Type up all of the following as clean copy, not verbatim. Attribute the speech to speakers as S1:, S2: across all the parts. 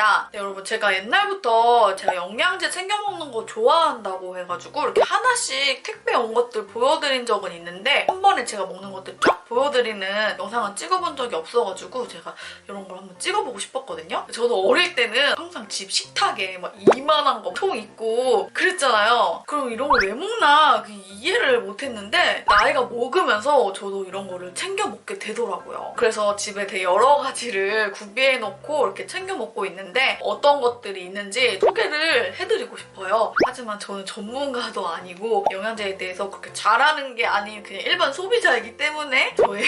S1: 있습니다. 네, 여러분 제가 옛날부터 제가 영양제 챙겨 먹는 거 좋아한다고 해가지고 이렇게 하나씩 택배 온 것들 보여드린 적은 있는데 한 번에 제가 먹는 것들 쫙 보여드리는 영상은 찍어본 적이 없어가지고 제가 이런 걸 한번 찍어보고 싶었거든요. 저도 어릴 때는 항상 집 식탁에 막 이만한 거 통 있고 그랬잖아요. 그럼 이런 걸 왜 먹나 이해를 못했는데 나이가 먹으면서 저도 이런 거를 챙겨 먹게 되더라고요. 그래서 집에 되게 여러 가지를 구비해놓고 이렇게 챙겨 먹고 있는데 어떤 것들이 있는지 소개를 해드리고 싶어요. 하지만 저는 전문가도 아니고 영양제에 대해서 그렇게 잘하는 게 아닌 그냥 일반 소비자이기 때문에 저의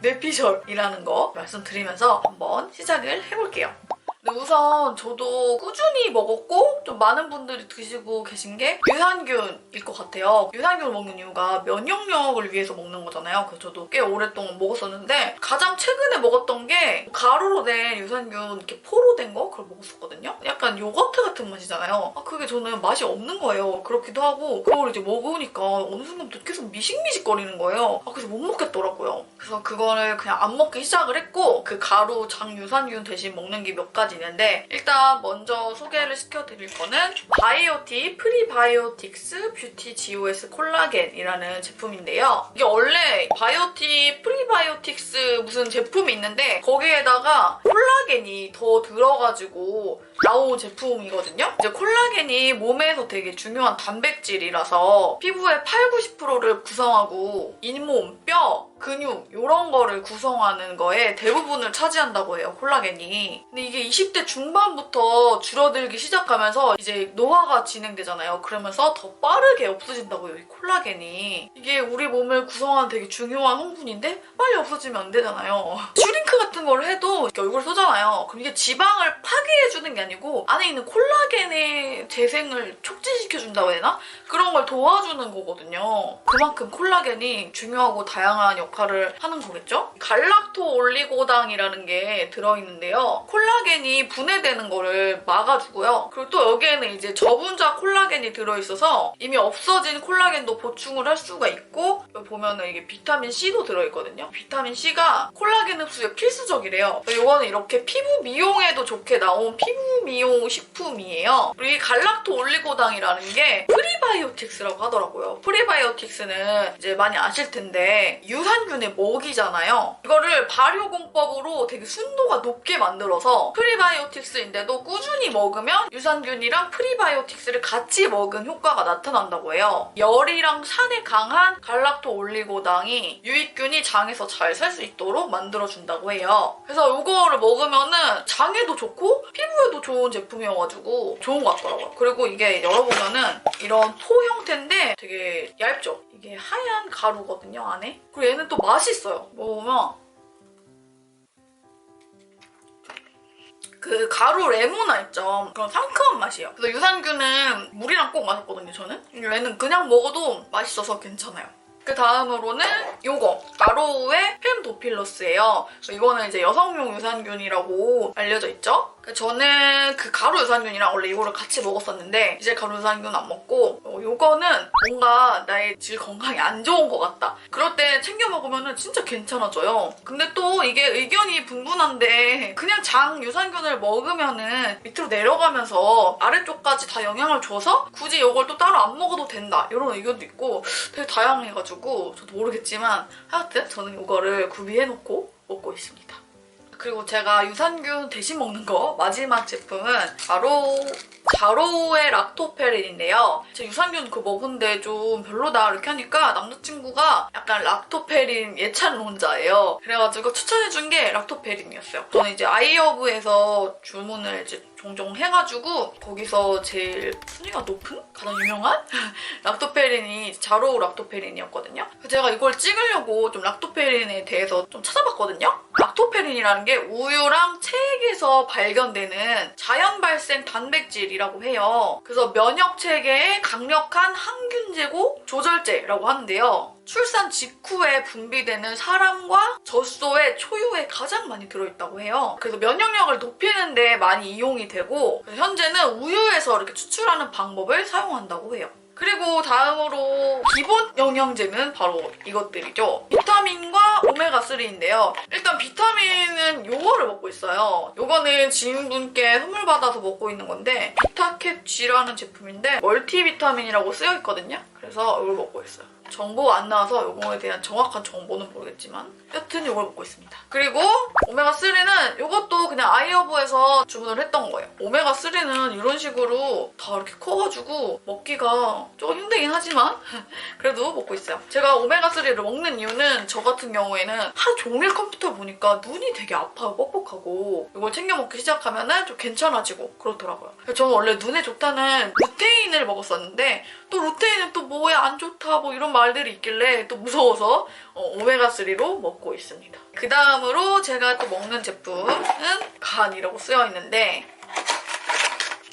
S1: 뇌피셜이라는 거 말씀드리면서 한번 시작을 해볼게요. 우선 저도 꾸준히 먹었고 좀 많은 분들이 드시고 계신 게 유산균일 것 같아요. 유산균을 먹는 이유가 면역력을 위해서 먹는 거잖아요. 그래서 저도 꽤 오랫동안 먹었었는데 가장 최근에 먹었던 게 가루로 된 유산균 이렇게 포로 된 거 그걸 먹었었거든요. 약간 요거트 같은 맛이잖아요. 그게 저는 맛이 없는 거예요. 그렇기도 하고 그걸 이제 먹으니까 어느 순간부터 계속 미식미식거리는 거예요. 그래서 못 먹겠더라고요. 그래서 그거를 그냥 안 먹기 시작을 했고 그 가루 장 유산균 대신 먹는 게 몇 가지 있는데 일단 먼저 소개를 시켜드릴 거는 바이오티 프리바이오틱스 뷰티 GOS 콜라겐이라는 제품인데요. 이게 원래 바이오티 프리바이오틱스 무슨 제품이 있는데 거기에다가 콜라겐이 더 들어가지고 나온 제품이거든요. 이제 콜라겐이 몸에서 되게 중요한 단백질이라서 피부의 80~90%를 구성하고 잇몸, 뼈, 근육 이런 거를 구성하는 거에 대부분을 차지한다고 해요, 콜라겐이. 근데 이게 20대 중반부터 줄어들기 시작하면서 이제 노화가 진행되잖아요. 그러면서 더 빠르게 없어진다고요, 이 콜라겐이. 이게 우리 몸을 구성하는 되게 중요한 성분인데 빨리 없어지면 안 되잖아요. 슈링크 같은 걸 해도 이렇게 얼굴 쏘잖아요. 그럼 이게 지방을 파괴해주는 게 아니고 안에 있는 콜라겐의 재생을 촉진시켜준다고 해야 되나? 그런 걸 도와주는 거거든요. 그만큼 콜라겐이 중요하고 다양한 역할을 하는 거겠죠? 갈락토 올리고당이라는 게 들어있는데요. 콜라겐이 분해되는 거를 막아주고요. 그리고 또 여기에는 이제 저분자 콜라겐이 들어있어서 이미 없어진 콜라겐도 보충을 할 수가 있고 여기 보면은 이게 비타민 C도 들어있거든요. 비타민 C가 콜라겐 흡수에 필수적이래요. 이거는 이렇게 피부 미용에도 좋게 나온 피부 미용 식품이에요. 그리고 이 갈락토 올리고당이라는 게 프리바이오틱스라고 하더라고요. 프리바이오틱스는 이제 많이 아실 텐데 유산균의 먹이잖아요. 이거를 발효공법으로 되게 순도가 높게 만들어서 프리바이오틱스인데도 꾸준히 먹으면 유산균이랑 프리바이오틱스를 같이 먹은 효과가 나타난다고 해요. 열이랑 산에 강한 갈락토 올리고당이 유익균이 장에서 잘 살 수 있도록 만들어준다고 해요. 그래서 이거를 먹으면은 장에도 좋고 피부에도 좋은 제품이어가지고 좋은 것 같더라고요. 그리고 이게 열어보면은 이런 포 형태인데 되게 얇죠? 이게 하얀 가루거든요, 안에. 그리고 얘는 또 맛이 있어요. 먹으면 그 가루 레모나 있죠? 그런 상큼한 맛이에요. 그래서 유산균은 물이랑 꼭 마셨거든요, 저는. 얘는 그냥 먹어도 맛있어서 괜찮아요. 그 다음으로는 요거 가로우의 fem도필러스예요. 이거는 이제 여성용 유산균이라고 알려져 있죠. 저는 그 가루 유산균이랑 원래 이거를 같이 먹었었는데 이제 가루 유산균 안 먹고 요거는 뭔가 나의 질 건강에 안 좋은 것 같다. 그럴 때 챙겨 먹으면 진짜 괜찮아져요. 근데 또 이게 의견이 분분한데 그냥 장 유산균을 먹으면은 밑으로 내려가면서 아래쪽까지 다 영향을 줘서 굳이 이걸 또 따로 안 먹어도 된다. 이런 의견도 있고 되게 다양해가지고 저도 모르겠지만 하여튼 저는 이거를 구비해놓고 먹고 있습니다. 그리고 제가 유산균 대신 먹는 거 마지막 제품은 바로 가로우의 락토페린인데요. 제가 유산균 그거 먹은데 좀 별로다 이렇게 하니까 남자친구가 약간 락토페린 예찬론자예요. 그래가지고 추천해준 게 락토페린이었어요. 저는 이제 아이허브에서 주문을 이제 종종 해가지고 거기서 제일 순위가 높은? 가장 유명한? 락토페린이 자로우 락토페린이었거든요. 그래서 제가 이걸 찍으려고 좀 락토페린에 대해서 좀 찾아봤거든요. 락토페린이라는 게 우유랑 체액에서 발견되는 자연 발생 단백질이라고 해요. 그래서 면역 체계에 강력한 항균 제고 조절제라고 하는데요. 출산 직후에 분비되는 사람과 젖소의 초유에 가장 많이 들어있다고 해요. 그래서 면역력을 높이는 데 많이 이용이 되고 현재는 우유에서 이렇게 추출하는 방법을 사용한다고 해요. 그리고 다음으로 기본 영양제는 바로 이것들이죠. 비타민과 오메가3인데요. 일단 비타민은 요거를 먹고 있어요. 요거는 지인분께 선물 받아서 먹고 있는 건데 비타캡 G라는 제품인데 멀티비타민이라고 쓰여 있거든요. 그래서 이걸 먹고 있어요. 정보가 안 나와서 이거에 대한 정확한 정보는 모르겠지만 여튼 이걸 먹고 있습니다. 그리고 오메가3는 이것도 그냥 아이허브에서 주문을 했던 거예요. 오메가3는 이런 식으로 다 이렇게 커가지고 먹기가 조금 힘들긴 하지만 그래도 먹고 있어요. 제가 오메가3를 먹는 이유는 저 같은 경우에는 하루 종일 컴퓨터 보니까 눈이 되게 아파요. 뻑뻑하고 이걸 챙겨 먹기 시작하면 좀 괜찮아지고 그렇더라고요. 저는 원래 눈에 좋다는 루테인을 먹었었는데 또 루테인은 또 뭐에 안 좋다 뭐 이런 말들이 있길래 또 무서워서 오메가3로 먹고 있습니다. 그 다음으로 제가 또 먹는 제품은 간이라고 쓰여 있는데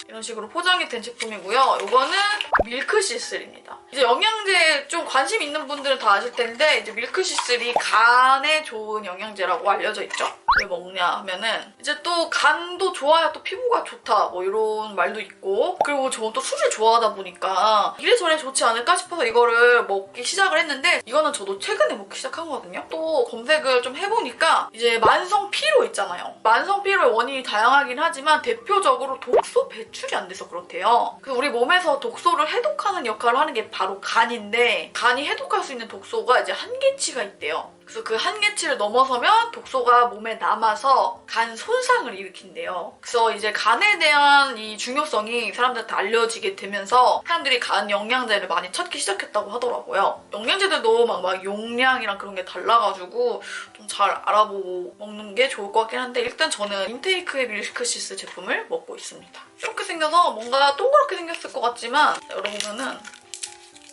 S1: 이런 식으로 포장이 된 제품이고요. 이거는 밀크시슬입니다. 이제 영양제 좀 관심 있는 분들은 다 아실 텐데 이제 밀크시슬이 간에 좋은 영양제라고 알려져 있죠. 왜 먹냐 하면은 이제 또 간도 좋아야 또 피부가 좋다 뭐 이런 말도 있고 그리고 저는 또 술을 좋아하다 보니까 이래저래 좋지 않을까 싶어서 이거를 먹기 시작을 했는데 이거는 저도 최근에 먹기 시작한 거거든요. 또 검색을 좀 해보니까 이제 만성 피로 있잖아요. 만성 피로의 원인이 다양하긴 하지만 대표적으로 독소 배출이 안 돼서 그렇대요. 그래서 우리 몸에서 독소를 해독하는 역할을 하는 게 바로 간인데 간이 해독할 수 있는 독소가 이제 한계치가 있대요. 그래서 그 한계치를 넘어서면 독소가 몸에 남아서 간 손상을 일으킨대요. 그래서 이제 간에 대한 이 중요성이 사람들한테 알려지게 되면서 사람들이 간 영양제를 많이 찾기 시작했다고 하더라고요. 영양제들도 막 용량이랑 그런 게 달라가지고 좀 잘 알아보고 먹는 게 좋을 것 같긴 한데 일단 저는 인테이크의 밀크시스 제품을 먹고 있습니다. 이렇게 생겨서 뭔가 동그랗게 생겼을 것 같지만 열어보면은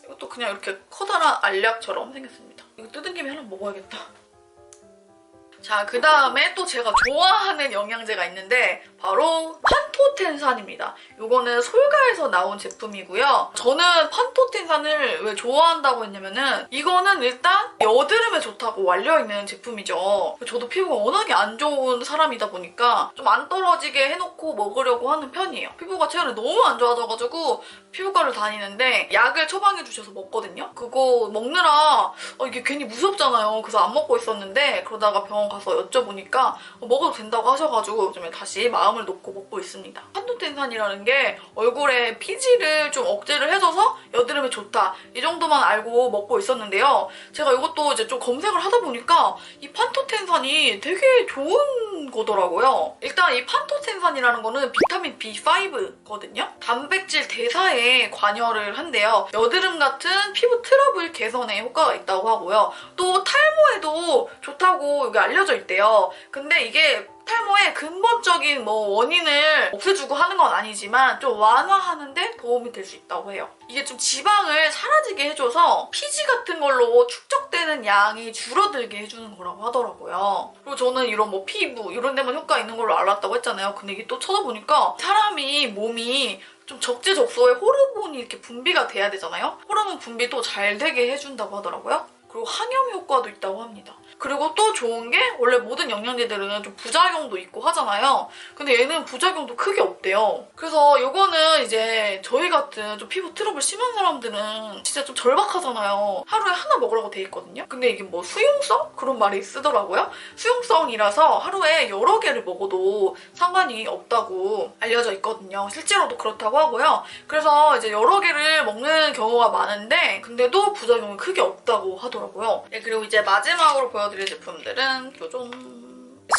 S1: 이것도 그냥 이렇게 커다란 알약처럼 생겼습니다. 이거 뜯은 김에 하나 먹어야겠다. 자, 그 다음에 또 제가 좋아하는 영양제가 있는데 바로 판토텐산입니다. 이거는 솔가에서 나온 제품이고요. 저는 판토텐산을 왜 좋아한다고 했냐면은 이거는 일단 여드름에 좋다고 알려있는 제품이죠. 저도 피부가 워낙에 안 좋은 사람이다 보니까 좀 안 떨어지게 해놓고 먹으려고 하는 편이에요. 피부가 최근에 너무 안 좋아져가지고 피부과를 다니는데 약을 처방해 주셔서 먹거든요. 그거 먹느라 이게 괜히 무섭잖아요. 그래서 안 먹고 있었는데 그러다가 병원 가서 여쭤보니까 먹어도 된다고 하셔가지고 요즘에 다시 마음을 놓고 먹고 있습니다. 판토텐산이라는 게 얼굴에 피지를 좀 억제를 해줘서 여드름에 좋다 이 정도만 알고 먹고 있었는데요. 제가 이것도 이제 좀 검색을 하다 보니까 이 판토텐산이 되게 좋은 거더라고요. 일단 이 판토텐산이라는 거는 비타민 B5거든요. 단백질 대사에 관여를 한대요. 여드름 같은 피부 트러블 개선에 효과가 있다고 하고요. 또 탈모에도 좋다고 여기 알려져 있대요. 근데 이게 탈모의 근본적인 원인을 없애주고 하는 건 아니지만 좀 완화하는데 도움이 될 수 있다고 해요. 이게 좀 지방을 사라지게 해줘서 피지 같은 걸로 축적되는 양이 줄어들게 해주는 거라고 하더라고요. 그리고 저는 이런 피부 이런 데만 효과 있는 걸로 알았다고 했잖아요. 근데 이게 또 찾아보니까 사람이 몸이 좀 적재적소에 호르몬이 이렇게 분비가 돼야 되잖아요. 호르몬 분비도 잘 되게 해준다고 하더라고요. 그리고 항염 효과도 있다고 합니다. 그리고 또 좋은 게 원래 모든 영양제들은 좀 부작용도 있고 하잖아요. 근데 얘는 부작용도 크게 없대요. 그래서 이거는 이제 저희 같은 좀 피부 트러블 심한 사람들은 진짜 좀 절박하잖아요. 하루에 하나 먹으라고 돼 있거든요. 근데 이게 수용성? 그런 말이 쓰더라고요. 수용성이라서 하루에 여러 개를 먹어도 상관이 없다고 알려져 있거든요. 실제로도 그렇다고 하고요. 그래서 이제 여러 개를 먹는 경우가 많은데 근데도 부작용이 크게 없다고 하더라고요. 네, 그리고 이제 마지막으로 보여드릴 제품들은 요즘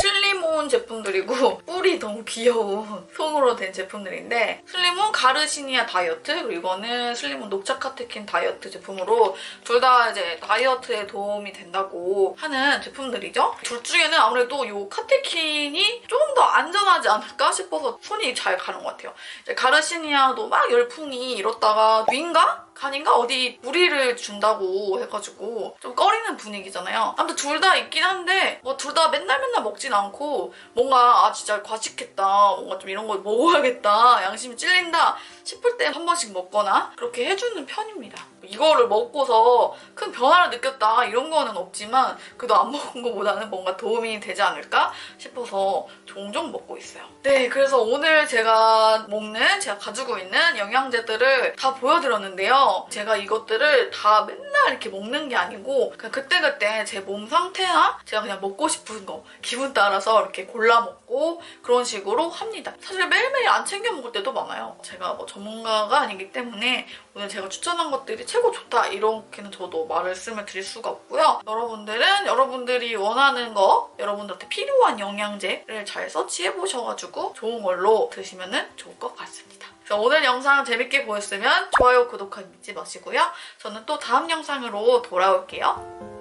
S1: 슬림온 제품들이고 뿔이 너무 귀여운 손으로 된 제품들인데 슬림온 가르시니아 다이어트 그리고 이거는 슬림온 녹차 카테킨 다이어트 제품으로 둘 다 이제 다이어트에 도움이 된다고 하는 제품들이죠. 둘 중에는 아무래도 이 카테킨이 조금 더 안전하지 않을까 싶어서 손이 잘 가는 것 같아요. 이제 가르시니아도 막 열풍이 일었다가 위인가? 간인가? 어디 무리를 준다고 해가지고 좀 꺼리는 분위기잖아요. 아무튼 둘 다 있긴 한데 둘 다 맨날 먹진 않고 뭔가 진짜 과식했다 뭔가 좀 이런 거 먹어야겠다 양심이 찔린다 싶을 때 한 번씩 먹거나 그렇게 해주는 편입니다. 이거를 먹고서 큰 변화를 느꼈다 이런 거는 없지만 그래도 안 먹은 거보다는 뭔가 도움이 되지 않을까 싶어서 종종 먹고 있어요. 네, 그래서 오늘 제가 가지고 있는 영양제들을 다 보여드렸는데요. 제가 이것들을 다 맨날 이렇게 먹는 게 아니고 그냥 그때그때 제 몸 상태나 제가 그냥 먹고 싶은 거 기분 따라서 이렇게 골라 먹고 그런 식으로 합니다. 사실 매일매일 안 챙겨 먹을 때도 많아요. 제가 뭐 전문가가 아니기 때문에 오늘 제가 추천한 것들이 최고 좋다 이렇게는 저도 말씀을 드릴 수가 없고요. 여러분들은 여러분들이 원하는 거, 여러분들한테 필요한 영양제를 잘 서치해보셔가지고 좋은 걸로 드시면 좋을 것 같습니다. 그래서 오늘 영상 재밌게 보셨으면 좋아요, 구독하기 잊지 마시고요. 저는 또 다음 영상으로 돌아올게요.